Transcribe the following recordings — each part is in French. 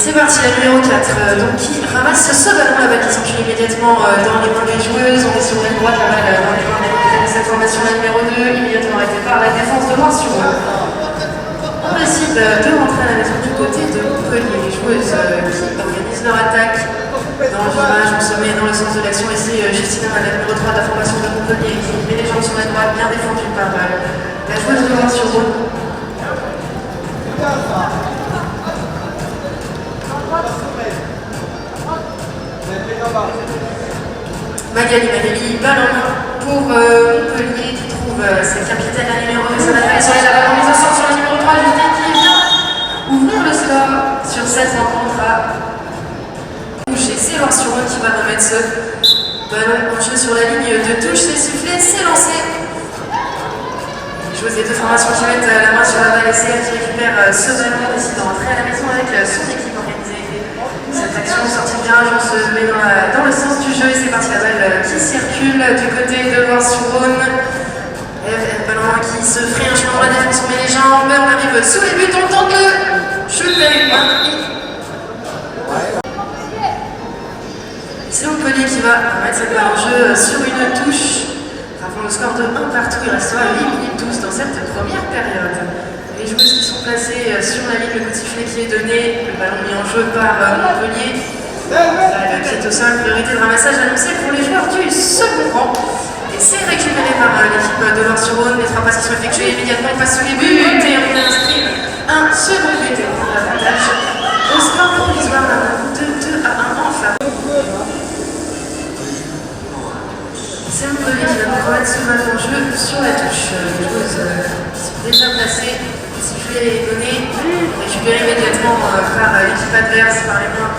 c'est parti, la numéro 4, donc qui ramasse ce ballon là-bas qui s'enfuit immédiatement dans les mains des joueuses. On est sur la droite, la balle dans les mains de cette formation, la numéro 2, immédiatement arrêtée par la défense de Loire-sur-Rhône. On décide de rentrer à la maison du côté de Montpellier. Les joueuses qui organisent leur attaque dans l'image, on se met dans le sens de l'action. Et c'est Justina, la numéro 3 de la formation de Montpellier, qui met les jambes sur la droite, bien défendue par la joueuse de Loire-sur-Rhône. Magali, balle en main pour Montpellier qui trouve sa capitaine, la numéro 1, ça va faire sur la balle en mise au centre sur la numéro 3, Justine qui vient ouvrir le score sur cette rencontre à toucher. C'est Loire-sur-Rhône qui va remettre ce ballon en jeu sur la ligne de touche, c'est sifflé, c'est lancé. Les joueuses des deux formations qui mettent la main sur la balle et c'est elle qui récupère ce ballon, décide de rentrer à la maison avec son équipe organisée. Cette action sortie de virage, on se met dans le sens du jeu et c'est parti, la balle qui circule du côté de Loire-sur-Rhône. Ballon qui se ferait un chemin dans la défense, on met les jambes, on arrive sous les buts, on tente le shoot avec c'est Montpellier qui va mettre cette balle en jeu sur une touche. Rappelons le score de 1 partout, il restera 8 minutes 12 dans cette première période. Les joueuses qui sont placées sur la ligne, le coup de sifflet qui est donné, le ballon mis en jeu par Montpellier. La pied au sol, priorité de ramassage annoncée pour les joueurs du second rang. Et c'est récupéré par l'équipe de Loire-sur-Rhône. Les 3 passes qui sont effectuées immédiatement face sous les buts et on inscrit un second but et pour l'avantage au score provisoire de 2 à 1 en faveur. C'est Montpellier qui va remettre ce ballon en jeu sur la touche. Les joueuses sont déjà placées. Le sifflet est donné, récupéré immédiatement par l'équipe adverse, par les mains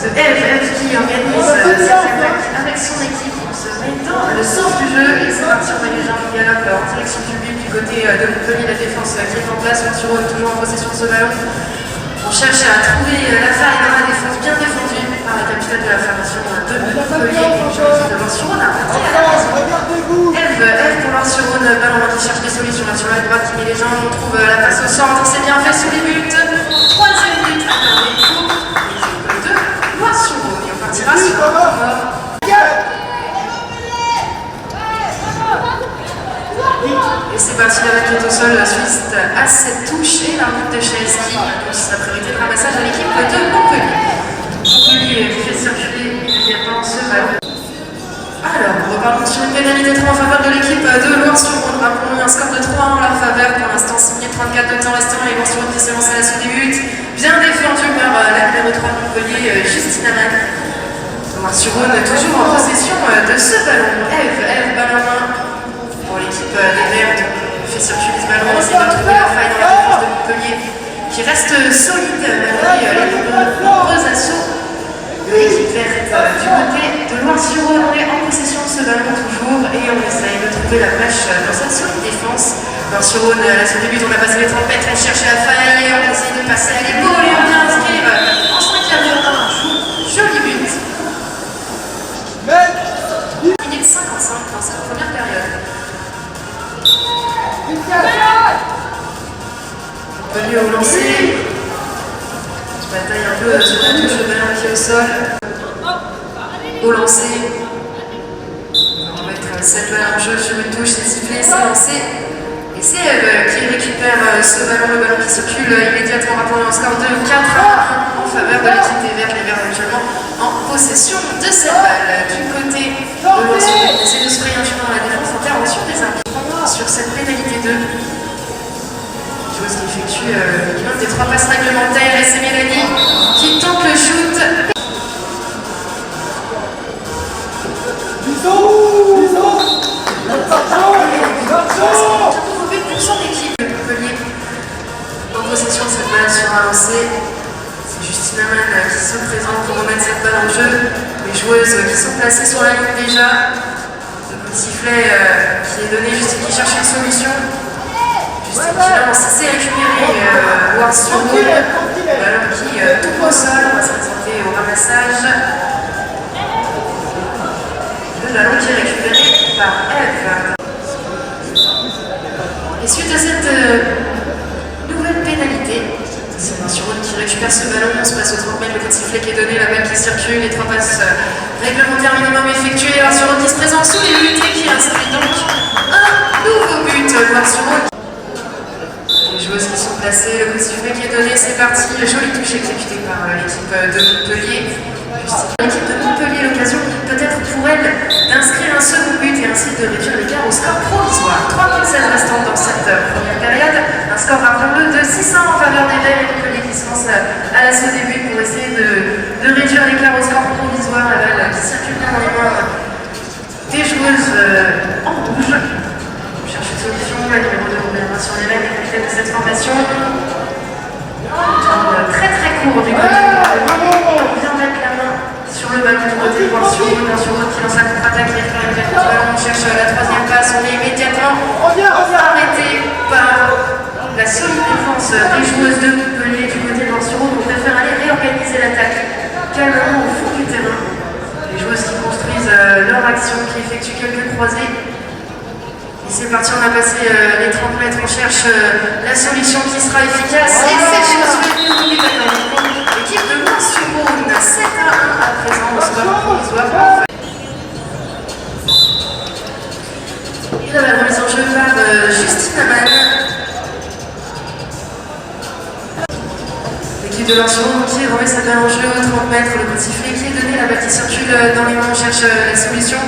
de Eve qui organise cette attaque avec son équipe. On se met dans le sens du jeu et c'est parti, on met les jambes qui galope en direction du but du côté de Montpellier. La défense qui est en place, Loire-sur-Rhône toujours en possession de ce ballon. On cherche à trouver la faille dans la défense, bien défendue par la capitaine de la formation de Montpellier. De Loire-sur-Rhône a rentré à la maison. Eve pour Loire-sur-Rhône, ballon qui cherche des solutions là sur la droite, qui met les jambes, on trouve la passe au centre, c'est bien fait sous les buts. 3e but à donner pour l'équipe de Loire-sur-Rhône. Et on partira sur un temps mort. Et c'est parti, la balle qui est au sol suite à cette touche et l'arbitre de Chalski annonce la priorité de ramassage à l'équipe de Montpellier. Montpellier qui fait circuler immédiatement ce ballon. Alors, on reparle sur une pénalité 3 en faveur de l'équipe de Loire-sur-Rhône. Rappelons un score de 3 en leur faveur. Pour l'instant, 6 minutes 34 de temps restant et Loire-sur-Rhône qui se lance à l'assaut des buts. Bien défendu par la numéro 3 de Montpellier, Justina Mac. Loire-sur-Rhône toujours en possession de ce ballon. Eve, ballon en main pour l'équipe des Verts. On fait circuler ce ballon, on essaie de trouver la faille dans la défense de Montpellier qui reste solide malgré les nombreux assauts de l'équipe verte. Du côté de Loire-sur-Rhône, on est en possession de ce ballon toujours et on essaye de trouver la brèche dans cette solide défense. Loire-sur-Rhône, à la seconde but, on a passé les trompettes, on cherche la faille et on essaye de passer à l'épaule et on vient inscrire en 5e un joli but. Minute 55 dans cette première période. Montpellier au lancer. Je bataille un peu sur la touche, le ballon qui est au sol. Au lancer. On va mettre cette balle en jeu sur une touche, c'est sifflé, c'est lancé. Et c'est Eve qui récupère ce ballon, le ballon qui circule immédiatement, rappelant un score de 4 à 1 en faveur de l'équipe des Verts. Les Verts actuellement en possession de cette balle. Du côté de Loire-sur-Rhône, on essaie de se frayer un chemin dans la défense, intervention des arbitres sur cette pénalité 2. Joueuse qui effectue l'un des 3 passes réglementaires et c'est Mélanie qui tente le shoot. Pour son équipe, Montpellier en possession de cette balle sur un lancer. C'est Justina Mann qui se présente pour remettre cette balle en jeu. Les joueuses qui sont placées sur la ligne déjà. Le coup de sifflet qui est donné, Justine qui cherche une solution. Justine qui lance, c'est récupéré Loire-sur-Rhône. Ballon qui tombe au sol, on va se présenter au ramassage. Le ballon qui est récupéré par Eve. Et suite à cette nouvelle pénalité, c'est Loire-sur-Rhône qui récupère récupère ce ballon, on se passe au 30 mètres, le coup de sifflet qui est donné, la balle qui circule, les 3 passes réglementaires minimum effectuées, Loire-sur-Rhône qui se présente sous les buts et qui inscrit donc un nouveau but, Loire-sur-Rhône. Les joueuses qui sont placées, le coup de sifflet qui est donné, c'est parti, joli touche exécuté par l'équipe de Montpellier. L'équipe de Montpellier, l'occasion peut-être pour elle d'inscrire un second but et ainsi de réduire l'écart au score provisoire. 3 minutes 16 restantes dans cette première période. Un score, rappelons-le, de 600 en faveur des Verts et Montpellier qui se lance à l'assaut des buts pour essayer de réduire l'écart au score provisoire. La balle qui circule bien dans les mains des joueuses en rouge. On cherche une solution, la numéro 2 revient sur les règles, capitaine de cette formation. Très très court du côté on vient mettre la main sur le ballon du côté de Loire-sur-Rhône qui lance la contre-attaque, qui récupère immédiatement ce ballon, on cherche la troisième passe, on est immédiatement arrêté par la solide défense des joueuses de Montpellier du côté de Loire-sur-Rhône. On préfère aller réorganiser l'attaque calmement au fond du terrain. Les joueuses qui construisent leur action, qui effectuent quelques croisées. C'est parti, on a passé les 30 mètres, on cherche la solution qui sera efficace. Et c'est chose faite, l'équipe de Loire-sur-Rhône, 7-1 à présent au score provisoire. Et là, la remise en jeu par Justine Amann. L'équipe de Loire-sur-Rhône qui remet sa balle en jeu au 30 mètres, le coup de sifflet qui est donné, la balle qui circule dans les mains, on cherche la solution.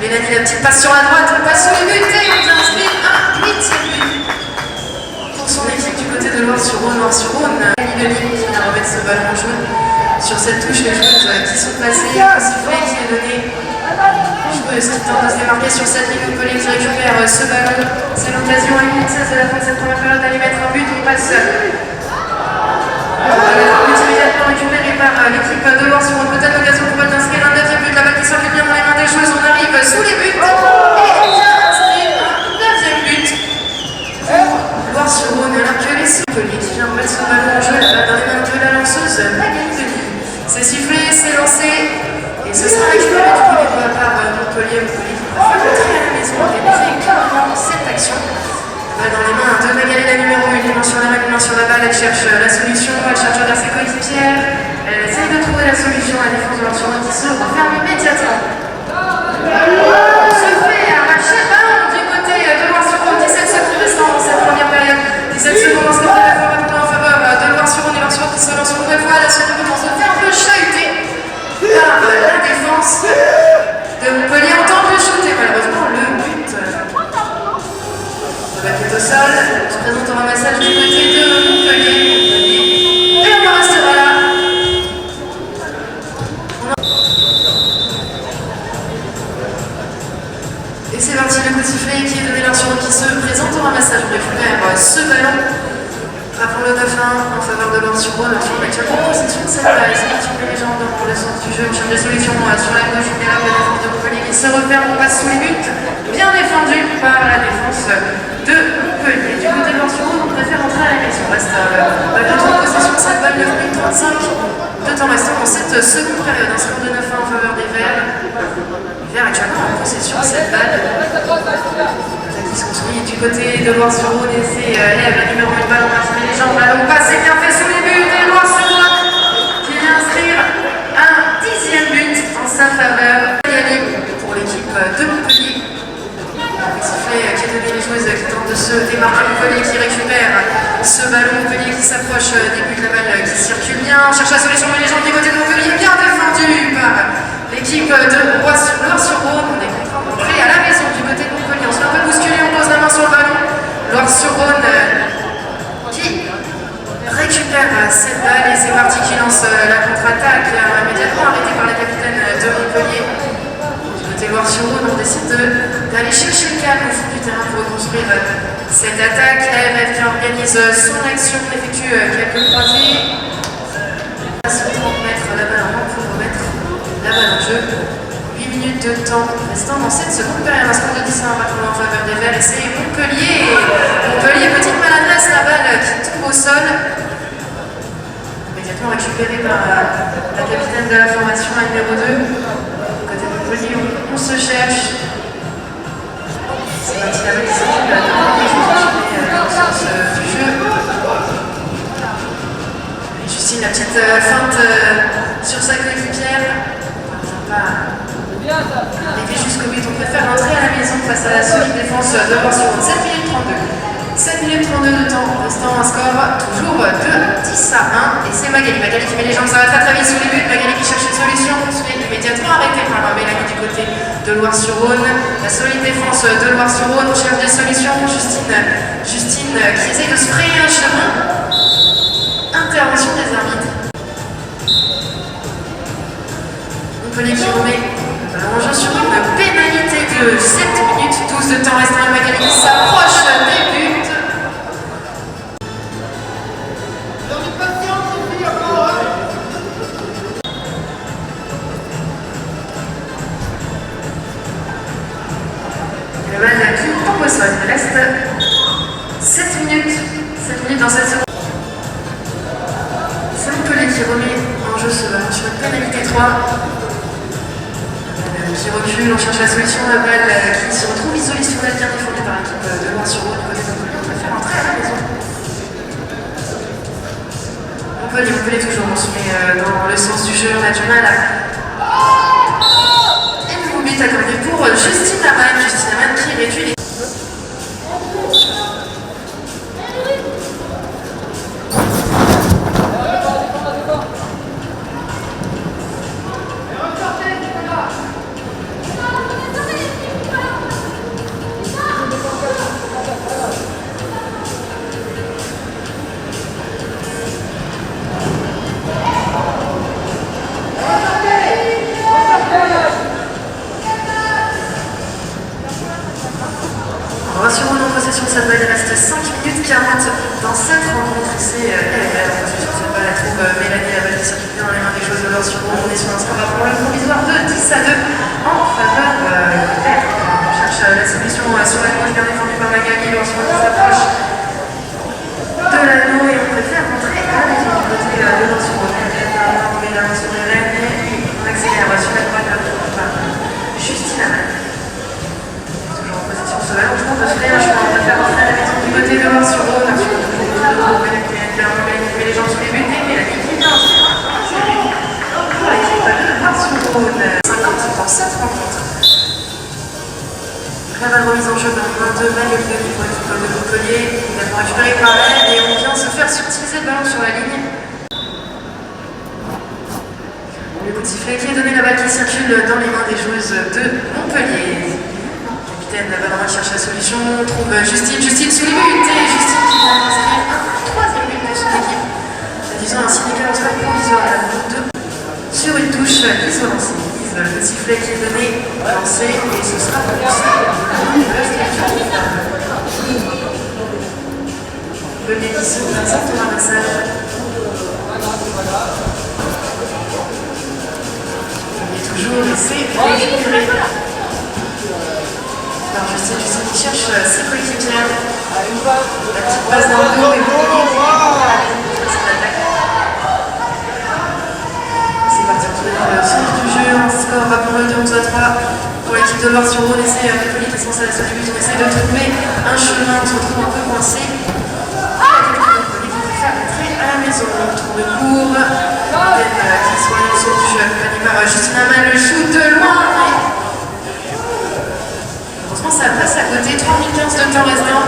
Mélanie, la petite passe sur la droite, on passe sous les buts et on vient inscrire un 8e but pour son équipe du côté de Loire-sur-Rhône. Loire-sur-Rhône, Denis qui vient remettre ce ballon en jeu sur cette touche, les joueuses qui sont placées, le sifflet qui est donné. Les joueuses qui tentent de se démarquer sur cette ligne, Montpellier qui récupère ce ballon. C'est l'occasion à 1 minute 16 de la fin de cette première période d'aller mettre un but. On passe immédiatement récupéré par l'équipe de Loire-sur-Rhône. Peut-être l'occasion pour elle d'inscrire un 9e but. La balle qui circule bien dans les mains des joueuses. On arrive sous les buts et on vient inscrire un 9e but pour Loire-sur-Rhône. Alors que les Montpellier qui vient remettre son ballon en jeu, la balle dans les mains de la lanceuse Magali Denis. C'est sifflé, c'est lancé et ce sera récupéré du coup par Montpellier. Montpellier qui va faire rentrer à la maison et organiser clairement cette action. Dans les mains de Magali, la numéro 1, les mains sur la main, les mains sur la balle, elle cherche la solution, elle cherche vers ses coéquipières, elle essaye de trouver la solution à la défense de Loire-sur-Rhône qui se referme immédiatement. On se fait arracher le ballon du côté de Loire-sur-Rhône, 17 secondes restant dans cette première période, 17 secondes dans cette première période en faveur de Loire-sur-Rhône et Loire-sur-Rhône qui se lance une nouvelle fois, la seconde commence à faire un peu chahuter par la défense de Montpellier en tant que shooter, malheureusement le but. La balle est au sol, se présente en ramassage du côté de Montpellier. Et on en restera là. Et c'est parti, le coup de sifflet qui est donné Loire-sur-Rhône qui se présente au ramassage. On récupère ce ballon. Rappelons le 9-1 en faveur de Loire-sur-Rhône. Loire-sur-Rhône actuellement en possession de cette balle. C'est parti, on met les jambes dans le sens du jeu. On cherche des solutions sur la gauche. On est là, la défense de Montpellier qui se referme. On passe sous les buts. Bien défendu par la défense de Montpellier. Du côté de Loire-sur-Rhône, on préfère entrer à la maison. On reste malgré tout en possession de cette balle, 9 minutes 35 de temps restant dans cette seconde période. Un score de 9-1 en faveur des Verts. Les Verts actuellement en possession de cette balle. Qui se construit du côté de Loire-sur-Rhône et c'est Ève, la numéro 1 ballon, on met les jambes, ballon passe, c'est bien fait sous les buts et Loire-sur-Rhône qui vient inscrire un 10e but en sa faveur. Pour l'équipe de Montpellier. Sifflet qui a donné les joueuses qui tentent de se démarquer. Montpellier qui récupère ce ballon. Montpellier qui s'approche des buts, la balle qui circule bien. On cherche la solution, mais les gens du côté de Montpellier bien défendu par l'équipe de Loire-sur-Rhône. On est contraint d'entrer à la maison du côté de Montpellier. On se fait un peu bousculer, on pose la main sur le ballon. Loire-sur-Rhône qui récupère cette balle et c'est parti qui lance la contre-attaque. Immédiatement arrêtée par la capitaine de Montpellier. Loire-sur-Rhône, on décide d'aller chercher le calme au fond du terrain pour reconstruire cette attaque. La MF qui organise son action, effectue quelques croisées. Sur 30 mètres, la balle en main pour remettre la balle en jeu. 8 minutes de temps restant dans cette seconde période. Un score de 10 à 1 en faveur des Verts et c'est Montpellier. Montpellier, petite maladresse, la balle qui tombe au sol. Immédiatement récupérée par la capitaine de la formation, la numéro 2. On se cherche. C'est parti la balle qui circule dans le sens du jeu. Et Justine, la petite petite feinte sur sa coéquipière. Arriver jusqu'au but, on préfère rentrer à la maison face à la solide défense de Lorient. 7 minutes 32. 7 minutes 32 de temps, restant un score toujours de 10 à 1. Et c'est Magali. Magali qui met les jambes, ça va très très vite sous les buts. Magali qui cherche une solution, on se fait immédiatement arrêter par Mélanie du côté de Loire-sur-Rhône. La solide défense de Loire-sur-Rhône, on cherche des solutions. Justine qui essaye de se frayer un chemin. Intervention des arbitres. Montpellier qui remet en jeu sur une pénalité de 7 minutes 12 de temps restant. Magali qui s'approche des buts. La balle qui tombe au sol. Il reste 7 minutes dans cette seconde. C'est Montpellier qui remet en jeu sur une pénalité 3. Qui recule, on cherche la solution, la balle qui se retrouve isolée sur la bien défendue par l'équipe de Loire-sur-Rhône. Côté de Montpellier, on préfère entrer à la maison. Montpellier toujours, on se met dans le sens du jeu, on a du mal à... Et le nouveau but accordé pour Justine Amann qui réduit les... Sur une possession de cette balle, il reste 5 minutes 40 dans cette rencontre. C'est elle en possession de cette balle. Elle trouve Mélanie, la balle qui circule bien dans les mains des joueuses de Loire-sur-Rhône. On est sur un score pour le provisoire de 10 à 2 en faveur verte. On cherche la solution sur la gauche, bien défendue par Magali. Loire-sur-Rhône s'approche de l'anneau et on préfère rentrer à la maison du côté de Loire-sur-Rhône. On met la main sur les rênes et on accélère sur la droite par Justine Amann. On va faire un chemin, on va faire rentrer à la maison du côté de Loire-sur-Rhône. On met les jambes sous les buts, mais la ligne qui vient pour l'équipe de Loire-sur-Rhône. 50 dans cette rencontre. La balle remise en jeu dans les mains de Magali pour l'équipe de Montpellier. Également récupérée par elle et on vient se faire subtiliser le ballon sur la ligne. Le coup de sifflet qui est donné, la balle qui circule dans les mains des joueuses de Montpellier. La balle cherche la solution, on trouve Justine sous les buts et Justine qui vient inscrire un troisième but de son équipe. Disons un syndicat en score provisoire à la minute 2 sur une touche isolante. Le sifflet qui est donné, lancé et ce sera repoussé. Le Mélisson, un certain ramassage. On est toujours et c'est récupéré. Alors Justine qui cherche ses coéquipières. La petite passe dans le dos et c'est parti, on trouve le centre du jeu, un score va pour le 2 à 3 pour l'équipe de Loire-sur-Rhône. On essaie Montpellier qui est censé à la du but, on essaie de trouver un chemin, on se retrouve un peu coincé. Montpellier qui peut faire rentrer à la maison, on retrouve le court, qui soit dans le centre du jeu accompagné par Justine Amann, le shoot de loin. Ça passe à côté, 3 minutes 15 de temps restant.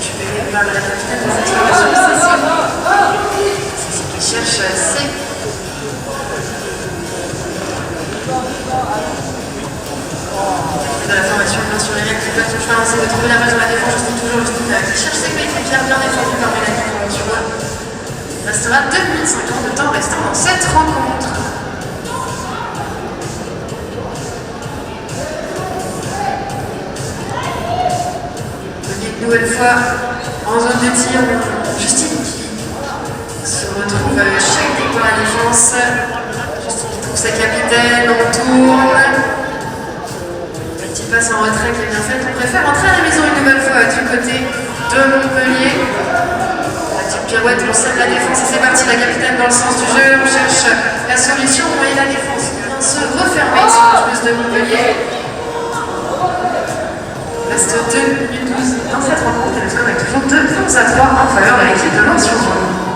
Je vais par la capitaine de cette formation, Cécile qui cherche C. De la formation, bien sur les règles qui peuvent toucher, essayer de trouver la balle dans la défense. Toujours Justine qui cherche ses coéquipières, bien défendu par Mélanie sur moi. Il restera 2 minutes 50 de temps restant dans cette rencontre. Nouvelle fois en zone de tir, Justine qui se retrouve chaque pour la défense. Justine qui trouve sa capitaine, on tourne. Petite passe en retrait qui est bien faite. On préfère rentrer à la maison une nouvelle fois du côté de Montpellier. La petite pirouette, on sème la défense et c'est parti. La capitaine dans le sens du jeu, on cherche la solution et la défense vient se refermer sur la joueuse de Montpellier. Il reste 2 minutes 12 dans cette rencontre et le score est toujours 2 à 3 en faveur de l'équipe de Loire-sur-Rhône.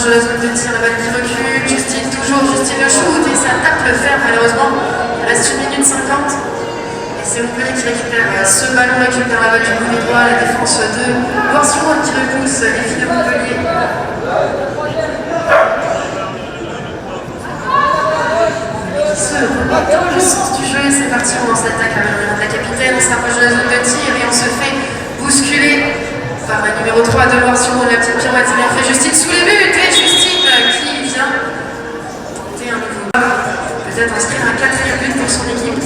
de la zone de tir, la balle qui recule, Justine toujours, Justine le shoot et ça tape le fer malheureusement. Il reste 1 minute 50 et c'est Montpellier qui récupère ce ballon, récupère la balle du côté droit, la défense de Loire-sur-Rhône qui repousse les filles de Montpellier. Qui se remet dans le sens du jeu et c'est parti, on lance l'attaque avec le de la capitaine, on se rapproche de la zone de tir et on se fait bousculer par la numéro 3 de Loire-sur-Rhône, la petite pirouette, c'est bien fait, Justine sous les buts, et Justine qui vient tenter un nouveau peut-être inscrire un 4e but pour son équipe.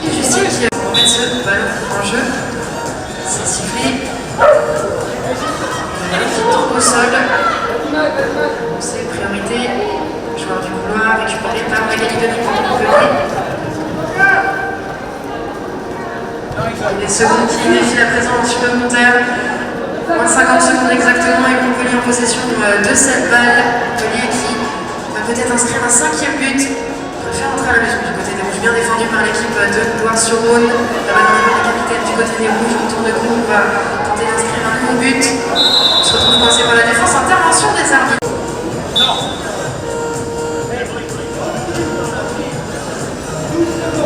Et Justine qui va remettre ce ballon en jeu, c'est sifflé, qui tombe au sol, c'est priorité, joueur du couloir récupéré par Magali Denis pour Montpellier. Les secondes qui défient la présence supplémentaire. Moins de 50 secondes exactement et Montpellier en possession de cette balle. Montpellier qui va peut-être inscrire un 5e but. On va faire entrer à la maison du côté des rouges. Bien défendu par l'équipe de Loire-sur-Rhône. La balle dans la capitaine du côté des rouges. On tourne de coup. On va tenter d'inscrire un nouveau but. On se retrouve coincé par la défense. Intervention des arbitres.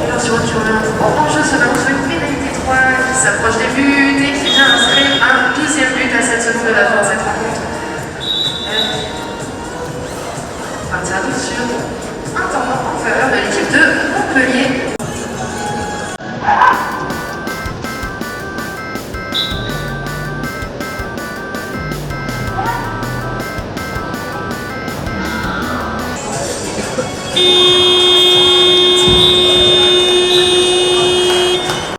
Loire-sur-Rhône qui revient en jeu. Ce ballon sur une pénalité 3 qui s'approche des buts et qui vient inscrire un 12e but à 7 secondes de la fin de cette rencontre. Partir à 12 sur un temps en faveur de l'équipe de Montpellier.